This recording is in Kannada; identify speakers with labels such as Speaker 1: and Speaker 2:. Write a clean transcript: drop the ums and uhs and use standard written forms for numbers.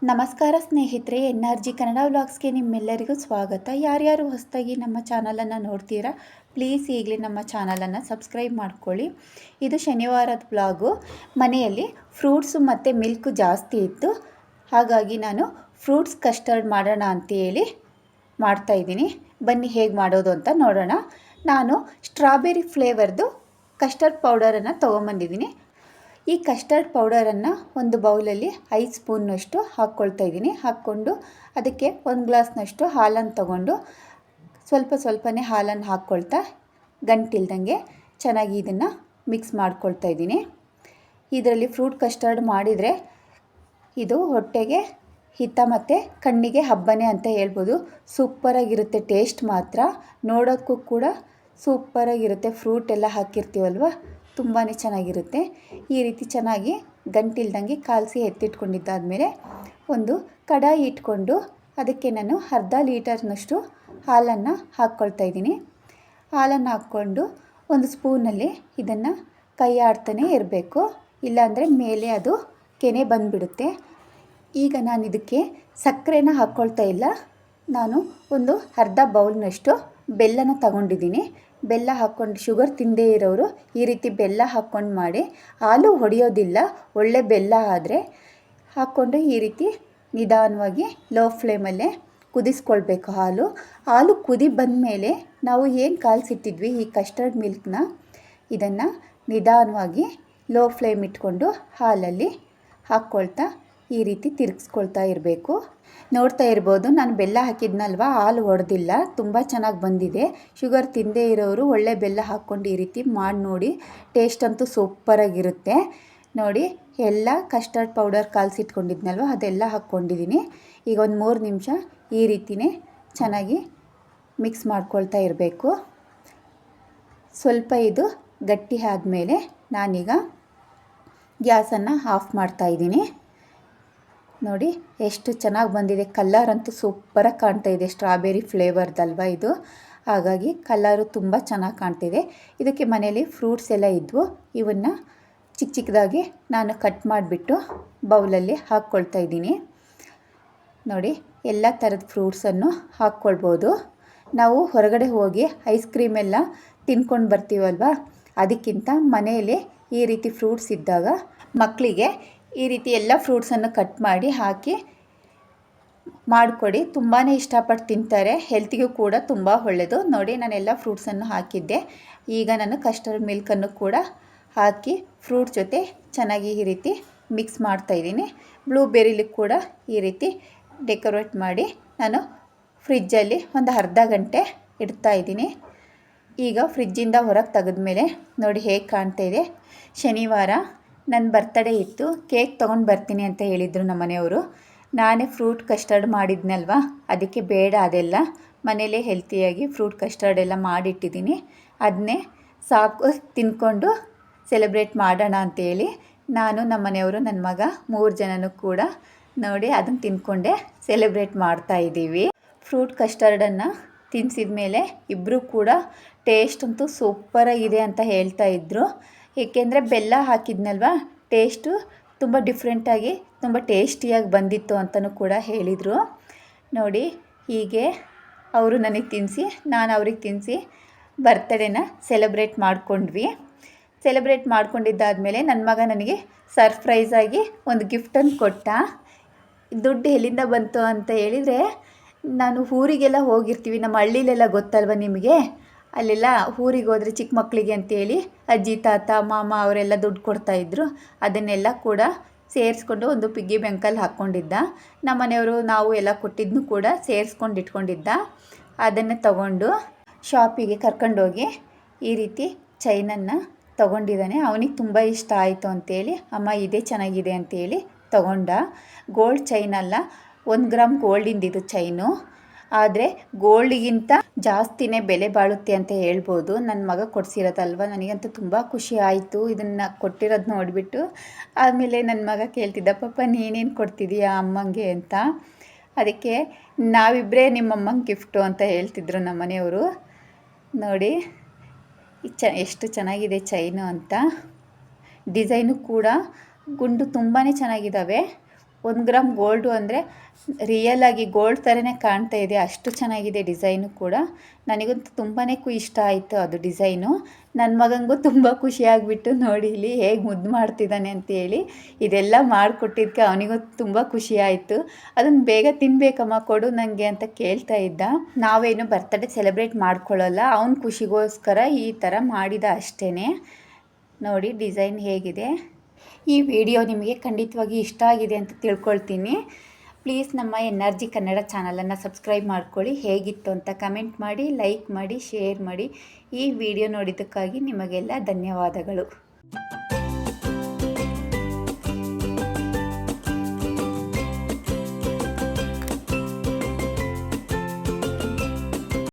Speaker 1: ನಮಸ್ಕಾರ ಸ್ನೇಹಿತರೆ, NRG ಕನ್ನಡ ವ್ಲಾಗ್ಸ್ಗೆ ನಿಮ್ಮೆಲ್ಲರಿಗೂ ಸ್ವಾಗತ. ಯಾರ್ಯಾರು ಹೊಸದಾಗಿ ನಮ್ಮ ಚಾನಲನ್ನು ನೋಡ್ತೀರಾ ಪ್ಲೀಸ್ ಈಗಲೇ ನಮ್ಮ ಚಾನಲನ್ನು ಸಬ್ಸ್ಕ್ರೈಬ್ ಮಾಡ್ಕೊಳ್ಳಿ. ಇದು ಶನಿವಾರದ ವ್ಲಾಗು. ಮನೆಯಲ್ಲಿ ಫ್ರೂಟ್ಸು ಮತ್ತು ಮಿಲ್ಕು ಜಾಸ್ತಿ ಇತ್ತು, ಹಾಗಾಗಿ ನಾನು ಫ್ರೂಟ್ಸ್ ಕಸ್ಟರ್ಡ್ ಮಾಡೋಣ ಅಂತೇಳಿ ಮಾಡ್ತಾಯಿದ್ದೀನಿ. ಬನ್ನಿ ಹೇಗೆ ಮಾಡೋದು ಅಂತ ನೋಡೋಣ. ನಾನು ಸ್ಟ್ರಾಬೆರಿ ಫ್ಲೇವರ್ದು ಕಸ್ಟರ್ಡ್ ಪೌಡರನ್ನು ತೊಗೊಂಬಂದಿದ್ದೀನಿ. ಈ ಕಸ್ಟರ್ಡ್ ಪೌಡರನ್ನು ಒಂದು ಬೌಲಲ್ಲಿ 5 ಸ್ಪೂನ್ನಷ್ಟು ಹಾಕ್ಕೊಳ್ತಾ ಇದ್ದೀನಿ. ಹಾಕ್ಕೊಂಡು ಅದಕ್ಕೆ 1 ಗ್ಲಾಸ್ನಷ್ಟು ಹಾಲನ್ನು ತಗೊಂಡು ಸ್ವಲ್ಪನೇ ಹಾಲನ್ನು ಹಾಕ್ಕೊಳ್ತಾ ಗಂಟಿಲ್ದಂಗೆ ಚೆನ್ನಾಗಿ ಇದನ್ನು ಮಿಕ್ಸ್ ಮಾಡ್ಕೊಳ್ತಾ ಇದ್ದೀನಿ. ಇದರಲ್ಲಿ ಫ್ರೂಟ್ ಕಸ್ಟರ್ಡ್ ಮಾಡಿದರೆ ಇದು ಹೊಟ್ಟೆಗೆ ಹಿತ ಮತ್ತು ಕಣ್ಣಿಗೆ ಹಬ್ಬನೇ ಅಂತ ಹೇಳ್ಬೋದು. ಸೂಪರಾಗಿರುತ್ತೆ, ಟೇಸ್ಟ್ ಮಾತ್ರ ನೋಡೋಕ್ಕೂ ಕೂಡ ಸೂಪರಾಗಿರುತ್ತೆ. ಫ್ರೂಟ್ ಎಲ್ಲ ಹಾಕಿರ್ತೀವಲ್ವ, ತುಂಬಾ ಚೆನ್ನಾಗಿರುತ್ತೆ. ಈ ರೀತಿ ಚೆನ್ನಾಗಿ ಗಂಟಿಲ್ದಂಗೆ ಕಾಲಿಸಿ ಎತ್ತಿಟ್ಕೊಂಡಿದ್ದಾದಮೇಲೆ ಒಂದು ಕಡಾಯಿ ಇಟ್ಕೊಂಡು ಅದಕ್ಕೆ ನಾನು ಅರ್ಧ ಲೀಟರ್ನಷ್ಟು ಹಾಲನ್ನು ಹಾಕ್ಕೊಳ್ತಾ ಇದ್ದೀನಿ. ಹಾಲನ್ನು ಹಾಕ್ಕೊಂಡು ಒಂದು ಸ್ಪೂನಲ್ಲಿ ಇದನ್ನು ಕೈ ಆಡ್ತಾನೆ ಇರಬೇಕು, ಇಲ್ಲಾಂದರೆ ಮೇಲೆ ಅದು ಕೆನೆ ಬಂದುಬಿಡುತ್ತೆ. ಈಗ ನಾನು ಇದಕ್ಕೆ ಸಕ್ಕರೆನ ಹಾಕ್ಕೊಳ್ತಾ ಇಲ್ಲ. ನಾನು ಒಂದು ಅರ್ಧ ಬೌಲ್ನಷ್ಟು ಬೆಲ್ಲನ ತಗೊಂಡಿದ್ದೀನಿ. ಬೆಲ್ಲ ಹಾಕ್ಕೊಂಡು, ಶುಗರ್ ತಿಂದೇ ಇರೋರು ಈ ರೀತಿ ಬೆಲ್ಲ ಹಾಕ್ಕೊಂಡು ಮಾಡಿ. ಹಾಲು ಹೊಡೆಯೋದಿಲ್ಲ, ಒಳ್ಳೆ ಬೆಲ್ಲ ಆದರೆ ಹಾಕ್ಕೊಂಡು ಈ ರೀತಿ ನಿಧಾನವಾಗಿ ಲೋ ಫ್ಲೇಮಲ್ಲೇ ಕುದಿಸ್ಕೊಳ್ಬೇಕು. ಹಾಲು ಕುದಿ ಬಂದಮೇಲೆ ನಾವು ಏನು ಕಾಲಿಸಿಟ್ಟಿದ್ವಿ ಈ ಕಸ್ಟರ್ಡ್ ಮಿಲ್ಕ್ನ, ಇದನ್ನು ನಿಧಾನವಾಗಿ ಲೋ ಫ್ಲೇಮ್ ಇಟ್ಕೊಂಡು ಹಾಲಲ್ಲಿ ಹಾಕ್ಕೊಳ್ತಾ ಈ ರೀತಿ ತಿರುಗಿಸ್ಕೊಳ್ತಾ ಇರಬೇಕು. ನೋಡ್ತಾ ಇರ್ಬೋದು, ನಾನು ಬೆಲ್ಲ ಹಾಕಿದ್ನಲ್ವ, ಹಾಲು ಒಡೆದಿಲ್ಲ, ತುಂಬ ಚೆನ್ನಾಗಿ ಬಂದಿದೆ. ಶುಗರ್ ತಿಂದೇ ಇರೋರು ಒಳ್ಳೆ ಬೆಲ್ಲ ಹಾಕ್ಕೊಂಡು ಈ ರೀತಿ ಮಾಡಿ ನೋಡಿ, ಟೇಸ್ಟ್ ಅಂತೂ ಸೂಪರಾಗಿರುತ್ತೆ. ನೋಡಿ, ಎಲ್ಲ ಕಸ್ಟರ್ಡ್ ಪೌಡರ್ ಕಾಲಿಸಿಟ್ಕೊಂಡಿದ್ನಲ್ವ ಅದೆಲ್ಲ ಹಾಕ್ಕೊಂಡಿದ್ದೀನಿ. ಈಗ ಒಂದು 3 ನಿಮಿಷ ಈ ರೀತಿಯೇ ಚೆನ್ನಾಗಿ ಮಿಕ್ಸ್ ಮಾಡ್ಕೊಳ್ತಾ ಇರಬೇಕು. ಸ್ವಲ್ಪ ಇದು ಗಟ್ಟಿ ಆದಮೇಲೆ ನಾನೀಗ ಗ್ಯಾಸನ್ನು ಆಫ್ ಮಾಡ್ತಾಯಿದ್ದೀನಿ. ನೋಡಿ ಎಷ್ಟು ಚೆನ್ನಾಗಿ ಬಂದಿದೆ. ಕಲರ್ ಅಂತೂ ಸೂಪರಾಗಿ ಕಾಣ್ತಾ ಇದೆ. ಸ್ಟ್ರಾಬೆರಿ ಫ್ಲೇವರ್ದಲ್ವ ಇದು, ಹಾಗಾಗಿ ಕಲರು ತುಂಬ ಚೆನ್ನಾಗಿ ಕಾಣ್ತಿದೆ. ಇದಕ್ಕೆ ಮನೇಲಿ ಫ್ರೂಟ್ಸ್ ಎಲ್ಲ ಇದ್ವು, ಇವನ್ನು ಚಿಕ್ಕದಾಗಿ ನಾನು ಕಟ್ ಮಾಡಿಬಿಟ್ಟು ಬೌಲಲ್ಲಿ ಹಾಕ್ಕೊಳ್ತಾ ಇದ್ದೀನಿ. ನೋಡಿ, ಎಲ್ಲ ಥರದ ಫ್ರೂಟ್ಸನ್ನು ಹಾಕ್ಕೊಳ್ಬೋದು. ನಾವು ಹೊರಗಡೆ ಹೋಗಿ ಐಸ್ ಕ್ರೀಮ್ ಎಲ್ಲ ತಿನ್ಕೊಂಡು ಬರ್ತೀವಲ್ವ, ಅದಕ್ಕಿಂತ ಮನೆಯಲ್ಲೇ ಈ ರೀತಿ ಫ್ರೂಟ್ಸ್ ಇದ್ದಾಗ ಮಕ್ಕಳಿಗೆ ಈ ರೀತಿ ಎಲ್ಲ ಫ್ರೂಟ್ಸನ್ನು ಕಟ್ ಮಾಡಿ ಹಾಕಿ ಮಾಡಿಕೊಡಿ, ತುಂಬಾ ಇಷ್ಟಪಟ್ಟು ತಿಂತಾರೆ. ಹೆಲ್ತಿಗೂ ಕೂಡ ತುಂಬ ಒಳ್ಳೆಯದು. ನೋಡಿ, ನಾನೆಲ್ಲ ಫ್ರೂಟ್ಸನ್ನು ಹಾಕಿದ್ದೆ. ಈಗ ನಾನು ಕಸ್ಟರ್ಡ್ ಮಿಲ್ಕನ್ನು ಕೂಡ ಹಾಕಿ ಫ್ರೂಟ್ ಜೊತೆ ಚೆನ್ನಾಗಿ ಈ ರೀತಿ ಮಿಕ್ಸ್ ಮಾಡ್ತಾಯಿದ್ದೀನಿ. ಬ್ಲೂಬೆರಿಲಿ ಕೂಡ ಈ ರೀತಿ ಡೆಕೋರೇಟ್ ಮಾಡಿ ನಾನು ಫ್ರಿಜ್ಜಲ್ಲಿ ಒಂದು ಅರ್ಧ ಗಂಟೆ ಇಡ್ತಾಯಿದ್ದೀನಿ. ಈಗ ಫ್ರಿಜ್ಜಿಂದ ಹೊರಗೆ ತೆಗೆದ್ಮೇಲೆ ನೋಡಿ ಹೇಗೆ ಕಾಣ್ತಾ ಇದೆ. ಶನಿವಾರ ನನ್ನ ಬರ್ತಡೇ ಇತ್ತು, ಕೇಕ್ ತೊಗೊಂಡು ಬರ್ತೀನಿ ಅಂತ ಹೇಳಿದರು ನಮ್ಮ ಮನೆಯವರು. ನಾನೇ ಫ್ರೂಟ್ ಕಸ್ಟರ್ಡ್ ಮಾಡಿದ್ನಲ್ವ, ಅದಕ್ಕೆ ಬೇಡ ಅದೆಲ್ಲ, ಮನೇಲೇ ಹೆಲ್ತಿಯಾಗಿ ಫ್ರೂಟ್ ಕಸ್ಟರ್ಡ್ ಎಲ್ಲ ಮಾಡಿಟ್ಟಿದ್ದೀನಿ. ಅದನ್ನೇ ಸಾಕು ತಿನ್ಕೊಂಡು ಸೆಲೆಬ್ರೇಟ್ ಮಾಡೋಣ ಅಂತೇಳಿ ನಾನು, ನಮ್ಮ ಮನೆಯವರು, ನನ್ನ ಮಗ 3 ಜನನೂ ಕೂಡ ನೋಡಿ ಅದನ್ನು ತಿನ್ಕೊಂಡೆ ಸೆಲೆಬ್ರೇಟ್ ಮಾಡ್ತಾಯಿದ್ದೀವಿ. ಫ್ರೂಟ್ ಕಸ್ಟರ್ಡನ್ನು ತಿನ್ನಿಸಿದ ಮೇಲೆ ಇಬ್ಬರೂ ಕೂಡ ಟೇಸ್ಟ್ ಅಂತೂ ಸೂಪರಾಗಿದೆ ಅಂತ ಹೇಳ್ತಾಯಿದ್ರು. ಏಕೆಂದರೆ ಬೆಲ್ಲ ಹಾಕಿದ್ನಲ್ವ, ಟೇಸ್ಟು ತುಂಬ ಡಿಫ್ರೆಂಟಾಗಿ ತುಂಬ ಟೇಸ್ಟಿಯಾಗಿ ಬಂದಿತ್ತು ಅಂತಲೂ ಕೂಡ ಹೇಳಿದರು. ನೋಡಿ, ಹೀಗೆ ಅವರು ನನಗೆ ತಿನ್ನಿಸಿ, ನಾನು ಅವ್ರಿಗೆ ತಿನ್ನಿಸಿ ಬರ್ತಡೇನ ಸೆಲೆಬ್ರೇಟ್ ಮಾಡ್ಕೊಂಡ್ವಿ. ಸೆಲೆಬ್ರೇಟ್ ಮಾಡ್ಕೊಂಡಿದ್ದಾದಮೇಲೆ ನನ್ನ ಮಗ ನನಗೆ ಸರ್ಪ್ರೈಸಾಗಿ ಒಂದು ಗಿಫ್ಟನ್ನು ಕೊಟ್ಟ. ದುಡ್ಡು ಎಲ್ಲಿಂದ ಬಂತು ಅಂತ ಹೇಳಿದರೆ, ನಾನು ಊರಿಗೆಲ್ಲ ಹೋಗಿರ್ತೀವಿ, ನಮ್ಮ ಹಳ್ಳಿಲೆಲ್ಲ ಗೊತ್ತಲ್ವ ನಿಮಗೆ, ಅಲ್ಲೆಲ್ಲ ಊರಿಗೆ ಹೋದರೆ ಚಿಕ್ಕ ಮಕ್ಕಳಿಗೆ ಅಂತೇಳಿ ಅಜ್ಜಿ ತಾತ ಮಾಮ ಅವರೆಲ್ಲ ದುಡ್ಡು ಕೊಡ್ತಾಯಿದ್ರು. ಅದನ್ನೆಲ್ಲ ಕೂಡ ಸೇರಿಸ್ಕೊಂಡು ಒಂದು ಪಿಗ್ಗಿ ಬ್ಯಾಂಕಲ್ಲಿ ಹಾಕ್ಕೊಂಡಿದ್ದ. ನಮ್ಮ ಮನೆಯವರು ನಾವು ಎಲ್ಲ ಕೊಟ್ಟಿದ್ದನ್ನು ಕೂಡ ಸೇರಿಸ್ಕೊಂಡು ಇಟ್ಕೊಂಡಿದ್ದ. ಅದನ್ನು ತಗೊಂಡು ಶಾಪಿಗೆ ಕರ್ಕೊಂಡೋಗಿ ಈ ರೀತಿ ಚೈನನ್ನು ತೊಗೊಂಡಿದ್ದಾನೆ. ಅವನಿಗೆ ತುಂಬ ಇಷ್ಟ ಆಯಿತು ಅಂತೇಳಿ, ಅಮ್ಮ ಇದೇ ಚೆನ್ನಾಗಿದೆ ಅಂತೇಳಿ ತೊಗೊಂಡ. ಗೋಲ್ಡ್ ಚೈನ್ ಅಲ್ಲ, 1 ಗ್ರಾಮ್ ಗೋಲ್ಡಿಂದಿದು ಚೈನು, ಆದರೆ ಗೋಲ್ಡಿಗಿಂತ ಜಾಸ್ತಿನೇ ಬೆಲೆ ಬಾಳುತ್ತೆ ಅಂತ ಹೇಳ್ಬೋದು. ನನ್ನ ಮಗ ಕೊಡಿಸಿರೋದಲ್ವ, ನನಗಂತೂ ತುಂಬ ಖುಷಿ ಆಯಿತು ಇದನ್ನು ಕೊಟ್ಟಿರೋದು ನೋಡಿಬಿಟ್ಟು. ಆಮೇಲೆ ನನ್ನ ಮಗ ಕೇಳ್ತಿದ್ದ, ಪಾಪ ನೀನೇನು ಕೊಡ್ತಿದ್ದೀಯಾ ಅಮ್ಮಂಗೆ ಅಂತ. ಅದಕ್ಕೆ ನಾವಿಬ್ಬರೇ ನಿಮ್ಮಮ್ಮಂಗೆ ಗಿಫ್ಟು ಅಂತ ಹೇಳ್ತಿದ್ರು ನಮ್ಮ ಮನೆಯವರು. ನೋಡಿ ಎಷ್ಟು ಚೆನ್ನಾಗಿದೆ ಚೈನು ಅಂತ. ಡಿಸೈನು ಕೂಡ ಗುಂಡು ತುಂಬಾ ಚೆನ್ನಾಗಿದ್ದಾವೆ. 1 ಗ್ರಾಮ್ ಗೋಲ್ಡು ಅಂದರೆ ರಿಯಲಾಗಿ ಗೋಲ್ಡ್ ಥರನೇ ಕಾಣ್ತಾ ಇದೆ, ಅಷ್ಟು ಚೆನ್ನಾಗಿದೆ ಡಿಸೈನು ಕೂಡ. ನನಗಂತೂ ತುಂಬಾ ಇಷ್ಟ ಆಯಿತು ಅದು ಡಿಸೈನು. ನನ್ನ ಮಗನಿಗೂ ತುಂಬ ಖುಷಿಯಾಗಿಬಿಟ್ಟು ನೋಡಿ ಇಲ್ಲಿ ಹೇಗೆ ಮುದ್ದು ಮಾಡ್ತಿದ್ದಾನೆ ಅಂತೇಳಿ. ಇದೆಲ್ಲ ಮಾಡಿಕೊಟ್ಟಿದ್ದಕ್ಕೆ ಅವನಿಗೂ ತುಂಬ ಖುಷಿ ಆಯಿತು. ಅದನ್ನು ಬೇಗ ತಿನ್ನಬೇಕಮ್ಮ ಕೊಡು ನನಗೆ ಅಂತ ಕೇಳ್ತಾ ಇದ್ದ. ನಾವೇನು ಬರ್ತ್ಡೇ ಸೆಲೆಬ್ರೇಟ್ ಮಾಡ್ಕೊಳ್ಳಲ್ಲ, ಅವನ ಖುಷಿಗೋಸ್ಕರ ಈ ಥರ ಮಾಡಿದ ಅಷ್ಟೇ. ನೋಡಿ ಡಿಸೈನ್ ಹೇಗಿದೆ. ಈ ವಿಡಿಯೋ ನಿಮಗೆ ಖಂಡಿತವಾಗಿ ಇಷ್ಟ ಆಗಿದೆ ಅಂತ ತಿಳ್ಕೊಳ್ತೀನಿ. ಪ್ಲೀಸ್ ನಮ್ಮ NRG ಕನ್ನಡ ಚಾನಲನ್ನು ಸಬ್ಸ್ಕ್ರೈಬ್ ಮಾಡ್ಕೊಳ್ಳಿ. ಹೇಗಿತ್ತು ಅಂತ ಕಮೆಂಟ್ ಮಾಡಿ, ಲೈಕ್ ಮಾಡಿ, ಶೇರ್ ಮಾಡಿ. ಈ ವಿಡಿಯೋ ನೋಡಿದ್ದಕ್ಕಾಗಿ ನಿಮಗೆಲ್ಲ ಧನ್ಯವಾದಗಳು.